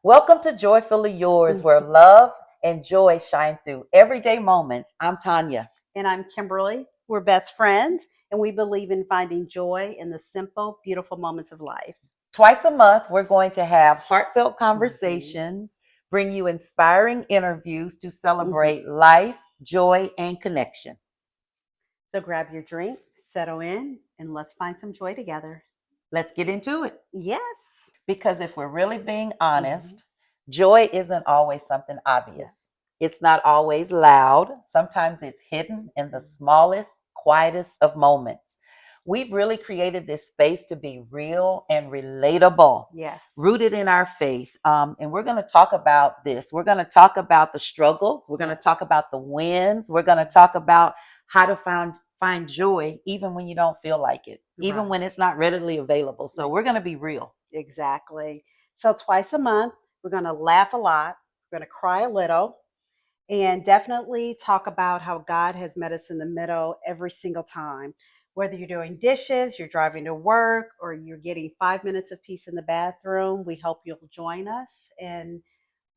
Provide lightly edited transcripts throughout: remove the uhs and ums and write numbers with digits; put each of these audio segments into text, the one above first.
Welcome to Joyfully Yours, where love and joy shine through everyday moments. I'm Tonya. And I'm Kimberly. We're best friends, and we believe in finding joy in the simple, beautiful moments of life. Twice a month, we're going to have heartfelt Mhm. conversations, bring you inspiring interviews to Mhm. celebrate life, joy, and connection. So grab your drink, settle in, and let's find some joy together. Let's get into it. Yes. Because if we're really being Mhm. honest, joy isn't always something Yes. obvious. It's not always loud. Sometimes it's hidden in the smallest, quietest of moments. We've really created this space to be real and relatable, Yes. rooted in our faith. And we're going to talk about this. We're going to talk about the struggles. We're going to Yes. talk about the wins. We're going to talk about how to find joy even when you don't feel like it, even Right. when it's not readily available. So Right. we're going to be real. Exactly. So twice a month, we're going to laugh a lot. We're going to cry a little. And definitely talk about how God has met us in the middle every single time. Whether you're doing dishes, you're driving to work, or you're getting 5 minutes of peace in the bathroom, we hope you'll join us and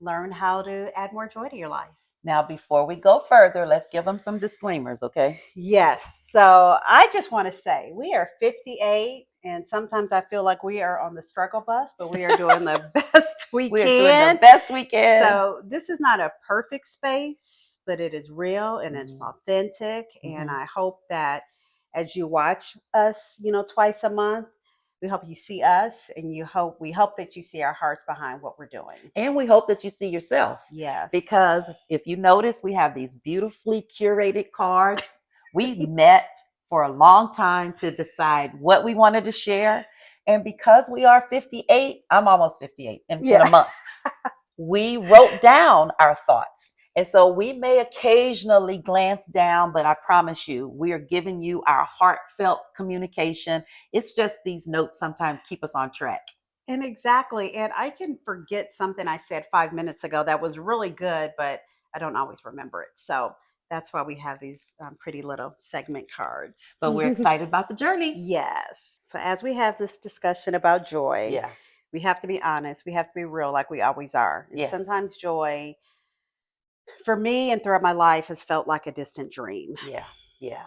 learn how to add more joy to your life. Now, before we go further, let's give them some disclaimers, okay? Yes. So I just want to say we are 58, and sometimes I feel like we are on the struggle bus, but we are doing the best we We're doing the can. best we can. So this is not a perfect space, but it is real and it's Mhm. authentic. And Mhm. I hope that as you watch us, twice a month, we hope you see us, and we hope that you see our hearts behind what we're doing. And we hope that you see yourself Yes. because if you notice, we have these beautifully curated cards. We met for a long time to decide what we wanted to share. And because we are 58, I'm almost 58 in a Yeah. month. We wrote down our thoughts. And so we may occasionally glance down, but I promise you, we are giving you our heartfelt communication. It's just these notes sometimes keep us on track. And exactly. And I can forget something I said 5 minutes ago that was really good, but I don't always remember it. So that's why we have these pretty little segment cards. But we're excited about the journey. Yes. So as we have this discussion about joy, Yeah. we have to be honest. We have to be real, like we always are. And Yes. sometimes joy, for me and throughout my life, has felt like a distant dream. Yeah. Yeah.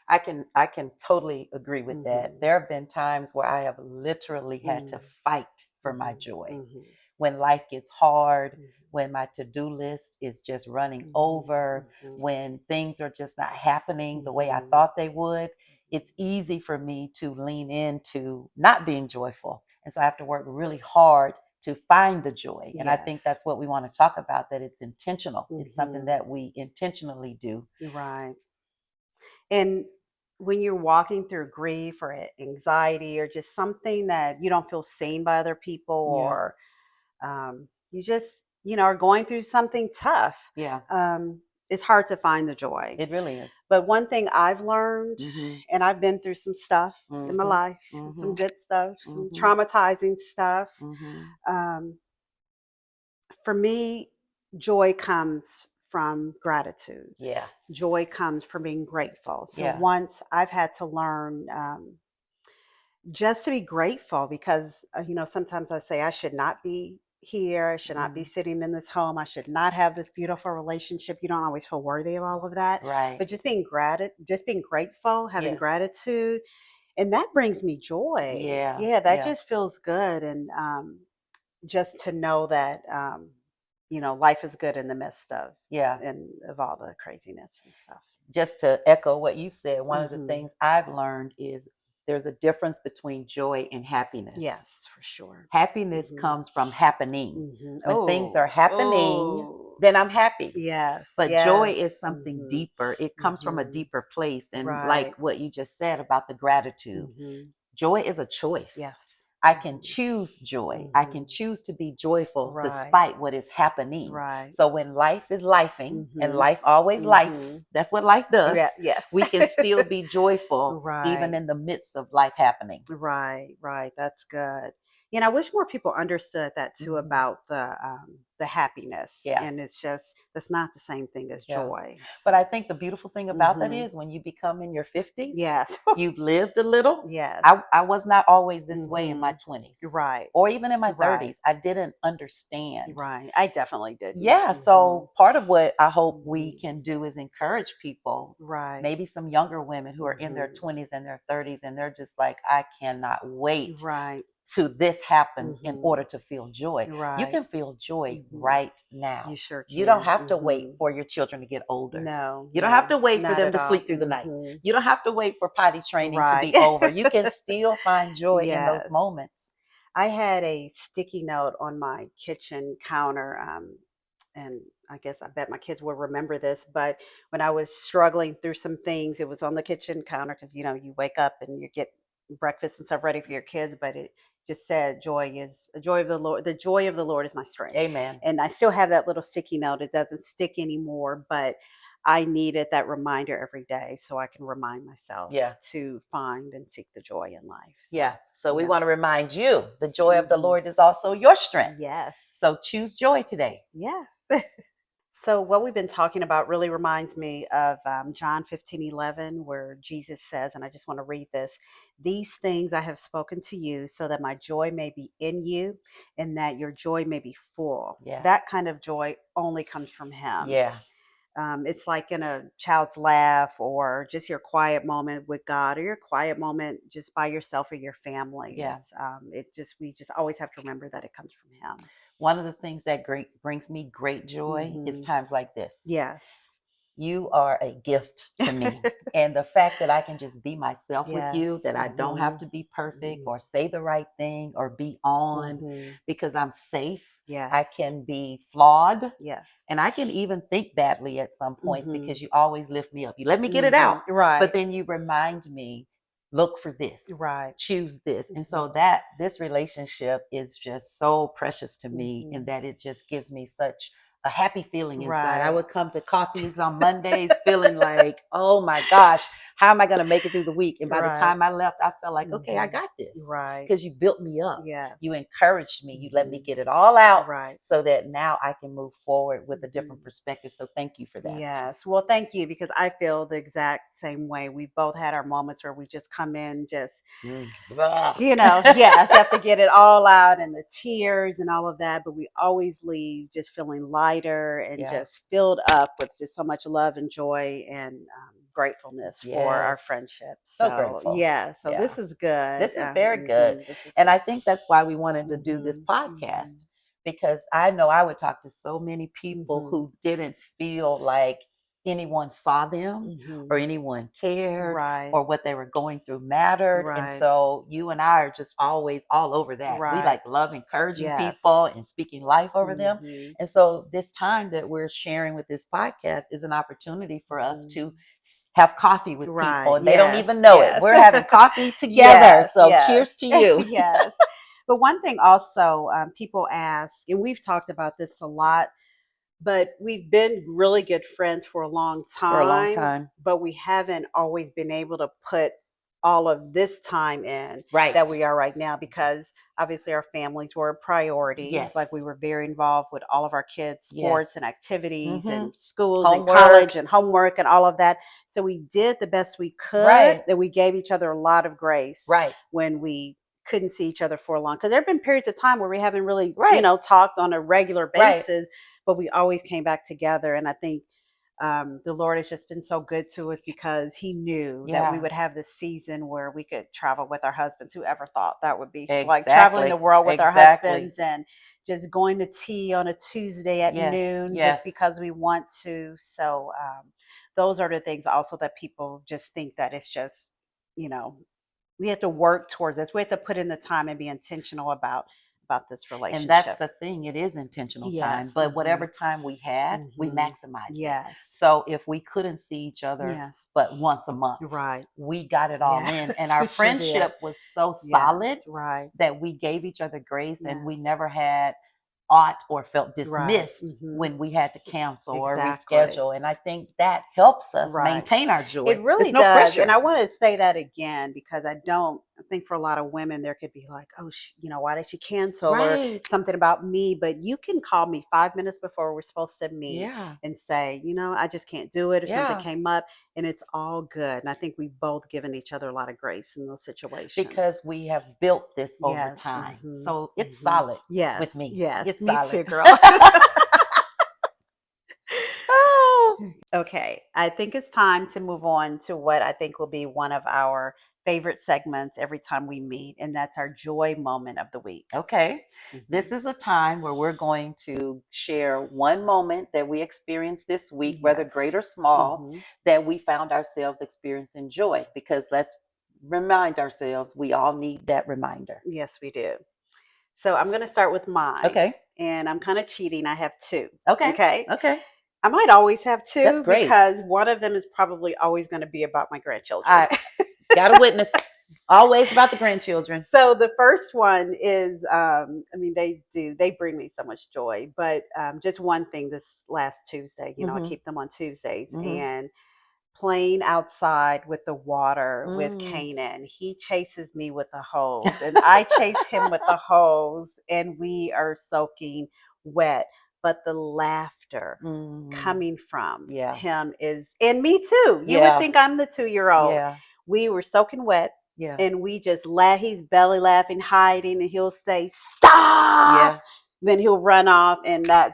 I can totally agree with that. Hmm. There have been times where I have literally had to Hmm. fight for my Hmm. joy. Hmm. When life gets hard, when my to-do list is just running Hmm. over, Hmm. when things are just not happening the way I Hmm. thought they would, it's easy for me to lean into not being joyful. And so I have to work really hard to find the joy. And I think Yes. that's what we want to talk about, that it's intentional. It's something Hmm. that we intentionally do. Right. And when you're walking through grief or anxiety or just something that you don't feel seen by other people, Yeah. or you just, are going through something tough, Yeah. um, it's hard to find the joy. It really is. But one thing I've learned, Mhm. and I've been through some stuff in my Mhm. life, some Mhm. good stuff, some Mhm. traumatizing stuff. Mhm. Um, for me, joy comes from gratitude. Yeah. Joy comes from being grateful. So Yeah. once I've had to learn just to be grateful, because sometimes I say I should not be here, I should not be Mm. sitting in this home, I should not have this beautiful relationship. You don't always feel worthy of all of that, Right. but just being grateful, having Yeah. gratitude, and that brings me joy. Yeah. Yeah, that Yeah. just feels good. And just to know that life is good in the midst of Yeah. and of all the craziness and stuff. Just to echo what you said, one of the Hmm. things I've learned is there's a difference between joy and happiness. Yes, for sure. Happiness Hmm. comes from happening. Hmm. When things are Oh, happening, oh, then I'm happy. yes, But joy is yes. something Hmm. deeper. It comes from a Hmm. deeper place. And like Right. what you just said about the gratitude, Hmm. joy is a choice. Yes. I can Hmm. choose joy. I Hmm. can choose to be joyful Right. despite what is happening. Right. So when life is lifing, and Hmm. life always Hmm. lifes, that's what life does, Yeah. Yes. we can still be joyful even Right. in the midst of life happening. Right. Right. That's good. I wish more people understood that too Mhm. about the happiness, Yeah. and it's just that's not the same thing as Yeah. joy. But I So, think the beautiful thing about that hmm is when you become in your 50s, yes, you've lived a little. yes, I was not always this way in my hmm 20s right, or even in my right, 30s. I didn't understand. right. I definitely didn't. Yeah, so part of what I hope we Hmm can do is encourage people, Right, maybe some younger women who are in their hmm 20s and their 30s, and they're just like, I cannot wait right, till this happens in hmm order to feel joy. You right. can feel joy hmm right now. You sure You don't can. have to wait for your children to get older. No, You don't have no, to wait for not them at to all. sleep through the night. You don't have to wait for potty training to Right. be over. You can still find joy in those Yes. moments. I had a sticky note on my kitchen counter, and I bet my kids will remember this. But when I was struggling through some things, it was on the kitchen counter because you wake up and you get breakfast and stuff ready for your kids. But it just said, "Joy is the joy of the Lord. The joy of the Lord is my strength." Amen. And I still have that little sticky note. It doesn't stick anymore, but I needed that reminder every day so I can remind myself Yeah. to find and seek the joy in life. So, Yeah. So we yeah. want to remind you the joy of the Mhm. Lord is also your strength. Yes. So choose joy today. Yes. So, what we've been talking about really reminds me of John 15:11, where Jesus says, and I just want to read this: "These things I have spoken to you, so that my joy may be in you, and that your joy may be full." Yeah. That kind of joy only comes from Him. Yeah. It's like in a child's laugh, or just your quiet moment with God, or your quiet moment just by yourself or your family. Yeah. We just always have to remember that it comes from Him. One of the things that brings me great joy is Hmm times like this. Yes. You are a gift to me. And the fact that I can just be myself with you, Yes. that I don't have to be perfect or say the right thing or be on hmm because I'm safe. I Yes. can be flawed Yes. and I can even think badly at some points hmm because you always lift me up. You let me get it out, but Right. then you remind me, look for this, Right. choose this. And so hmm that this relationship is just so precious to me in hmm that it just gives me such a happy feeling inside. I Right. would come to coffees on Mondays feeling like, oh my gosh, how am I going to make it through the week? And by the Right. time I left, I felt like, okay, I hmm got this Right. because you built me up. You Yes. encouraged me. You let me hmm get it all out Right. so that now I can move forward with a different hmm perspective. So thank you for that. Yes. Well, thank you, because I feel the exact same way. We both had our moments where we just come in, just, Blah. yes, have to get it all out and the tears and all of that. But we always leave just feeling lighter and Yeah. just filled up with just so much love and joy and gratefulness for our Yes. friendship. So So, grateful. yeah, so Yeah. this is good. This is very good. This is And good. I think that's why we wanted to do this hmm podcast because I know I would talk to so many people hmm who didn't feel like anyone saw them or hmm anyone cared Right. or what they were going through mattered. And Right. so you and I are just always all over that. We Right. like love encouraging Yes. people and speaking life over them. hmm And so this time that we're sharing with this podcast is an opportunity for us hmm to have coffee with people Right. and they don't Yes. even know it. Yes. We're having coffee together. Yes. So Yes. cheers to you. Yes. But one thing also, people ask, and we've talked about this a lot, but we've been really good friends for a long For a long time, time. but we haven't always been able to put all of this time in Right. that we are right now, because obviously our families were a priority. Like, we Yes. were very involved with all of our kids' Yes. sports and activities Mm-hmm. and schools and college Homework. and homework and all of that. So we did the best we could, Right. and we gave each other a lot of grace Right. when we couldn't see each other for a long, because there have been periods of time where we haven't really Right. talked on a regular Right. basis, but we always came back together. And I think the Lord has just been so good to us, because He knew that we Yeah. would have this season where we could travel with our husbands. Whoever thought that would be like traveling the Exactly. world with our Exactly. husbands and just going to tea on a Tuesday at Yes. noon Yes. just because we want to. So those are the things also that people just think that it's just, you know, we have to work towards this. We have to put in the time and be intentional about this And that's relationship. the thing. It is intentional time. Yes. But whatever time we had, we hmm maximized it. Yes. So if we couldn't see each other Yes. but once a month, Right. we got it all in. And Yes, our we sure did. friendship was so solid Yes. Right. that we gave each other grace and we Yes. never had ought or felt Right. dismissed when we had to cancel or Exactly. reschedule. And I think that helps us Right. maintain our It joy. It's really no does. And pressure. I want to say that again, because I don't I think for a lot of women, there could be like, oh, why did she cancel or Right. something about me? But you can call me 5 minutes before we're supposed to meet Yeah. and say, I just can't do it or something Yeah. came up, and it's all good. And I think we've both given each other a lot of grace in those Because situations. we have built this over Yes. time. Hmm. So it's Hmm. solid with Yes. me. Yes. It's Me solid. too, girl. Oh, Okay, I think it's time to move on to what I think will be one of our favorite segments every time we meet, and that's our joy moment of the week. okay. This Mhm. is a time where we're going to share one moment that we experienced this week, whether Yes. great or small, Hmm. that we found ourselves experiencing joy. Because let's remind ourselves we all need that reminder. Yes, we do. So I'm going to start with mine, Okay. and I'm kind of cheating. I have two. Okay. Okay. Okay. I might always have That's two great. because one of them is probably always going to be about my grandchildren. I got a witness. Always about the grandchildren. So the first one is, they bring me so much joy, but just one thing this last Tuesday, I Mm-hmm. keep them on Tuesdays, Mm-hmm. and playing outside with the water with Mm. Canaan. He chases me with a hose, and I chase him with a hose, and we are soaking wet. But the laughter Mm. coming from Yeah. him is, and me too. You would Yeah. think I'm the 2 year old. Yeah. We were soaking wet, Yeah. and we just laugh. He's belly laughing, hiding, and he'll say, "Stop." Yeah. Then he'll run off, and that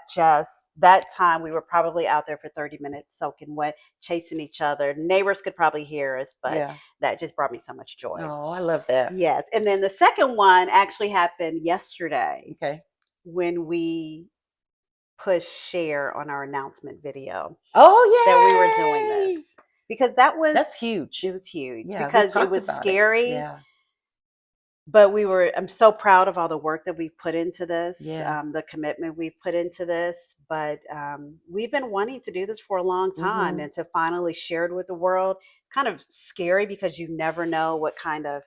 time we were probably out there for 30 minutes soaking wet, chasing each other. Neighbors could probably hear us, but Yeah. that just brought me so much joy. Oh, I love that. Yes. And then the second one actually happened yesterday Okay. when we pushed share on our announcement video that we were Oh, doing yay! this, because that That's was, huge. it was huge Yeah, we because it talked was about it. scary, Yeah. but I'm so proud of all the work that we've put into this, Yeah. the commitment we've put into this. But we've been wanting to do this for a long time, Mm-hmm. and to finally share it with the world, kind of scary because you never know what kind of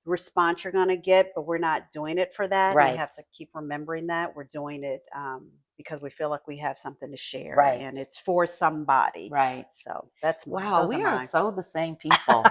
response you're going to get, but we're not doing it for that. And we Right. have to keep remembering that we're doing it because we feel like we have something to share, Right. and it's for somebody. Right. So that's mine. Wow, Those are we are mine. so the same people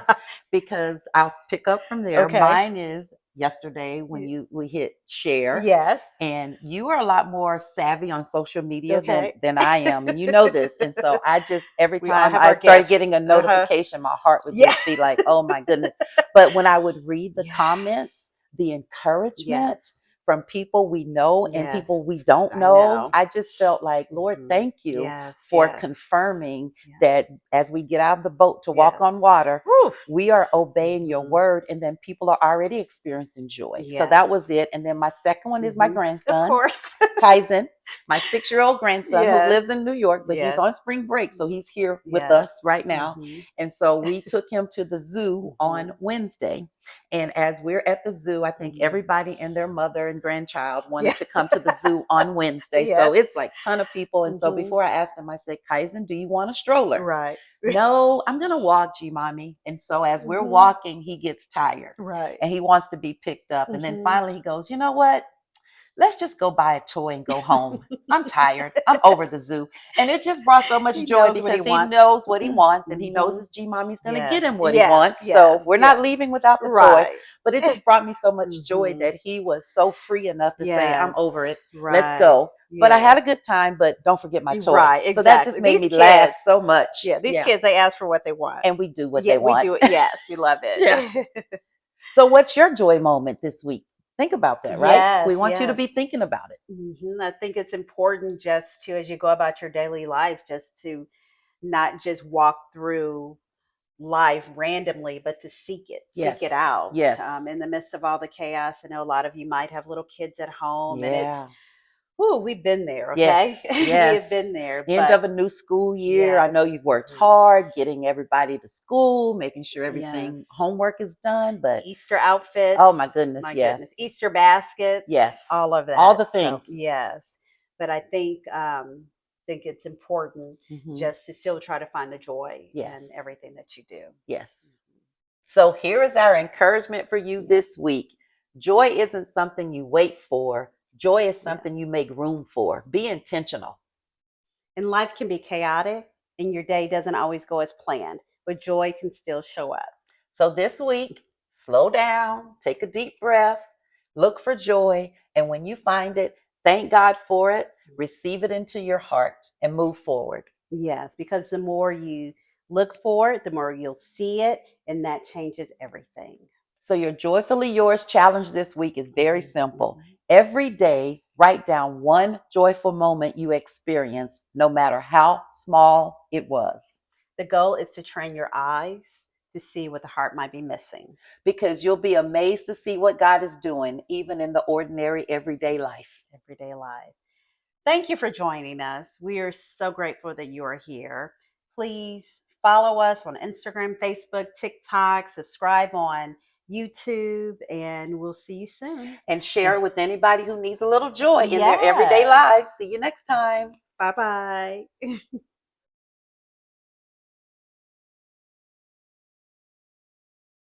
because I'll pick up from there. Okay. Mine is yesterday when we hit share. Yes. And you are a lot more savvy on social media Okay. than I am, and you know this. And so I just every We all time have I our started gifts. getting a Uh-huh. notification, my heart would Yeah. just be like, "Oh my goodness!" But when I would read the Yes. comments, the encouragement Yes. from people we know and Yes. people we don't I know, know. I just felt like, Lord, Hmm. thank you Yes. for Yes. confirming Yes. that as we get out of the boat to walk Yes. on water, Whew. we are obeying your Hmm. word, and then people are already experiencing joy. So that Yes. was it. And then my second one is my Hmm. Of grandson, course. Kaizen, my 6-year-old grandson who Yes. lives in New York, but he's Yes. on spring break. So he's here with Yes. us right now. Hmm. And so we took him to the zoo Hmm. on Wednesday. And as we're at the zoo, I think Hmm. everybody and their mother and grandchild Yeah. wanted to come to the zoo on Wednesday. So Yes. it's like a ton of people. And so Hmm. before I asked him, I said, Kaizen, do you want a stroller? Right. No, I'm going to walk, G Mommy. And so as we're Hmm. walking, he gets tired Right. and he wants to be picked up. And then Hmm. finally he goes, you know what? Let's just go buy a toy and go home. I'm tired. I'm over the zoo. And it just brought so much He joy knows what he because he wants. knows what he wants and he knows Hmm. his G Mommy's going to get Yes. him what he Yes. wants. So Yes. we're not Yes. leaving without the toy. Right. But it just brought me so much joy Hmm. that he was so free enough to say, I'm over Yes. it. Let's Right. go. But I had a Yes. good time, but don't forget my toy. Right. So that just Exactly. made These me laugh kids. so much. Yeah. These Yeah. kids. They ask for what they want. And we do what Yeah. they We want. do it. Yes. We love Yeah. it. So what's your joy moment this week? Think about that, right? We Yes. want you to Yes. be thinking about it. I think it's important just to, as you go about your daily life, just to not just walk through life randomly, but to seek Yes. it out Yes. in the midst of all the chaos. I know a lot of you might have little kids at home, and it's, Yeah. whoo, we've been there, Yes. okay? We have Yes. been there, End but of a new school year. I know yes, you've worked hard getting everybody to school, making sure everything yes. homework is done, but Easter oh outfits, my goodness, goodness. Easter baskets, Yes. all of All that. the So things. yes, but I think it's important Hmm. just to still try to find the joy Yes. in everything that you do. Yes. So here is our encouragement for you Yes. this week. Joy isn't something you wait for. Joy is something you Yes. make room for. Be intentional. And life can be chaotic, and your day doesn't always go as planned, but joy can still show up. So this week, Slow down, take a deep breath, look for joy, and when you find it, thank God for it, receive it into your heart, and move forward. Yes, because the more you look for it, the more you'll see it, and that changes everything. So, your Joyfully Yours challenge this week is very simple. Mhm. Every day, write down one joyful moment you experienced, no matter how small it was. The goal is to train your eyes to see what the heart might be missing. Because you'll be amazed to see what God is doing, even in the ordinary, everyday life. Everyday life. Thank you for joining us. We are so grateful that you are here. Please follow us on Instagram, Facebook, TikTok, subscribe on YouTube, and we'll see you soon. And share it with anybody who needs a little joy in their everyday Yes. lives. See you next time. Bye bye.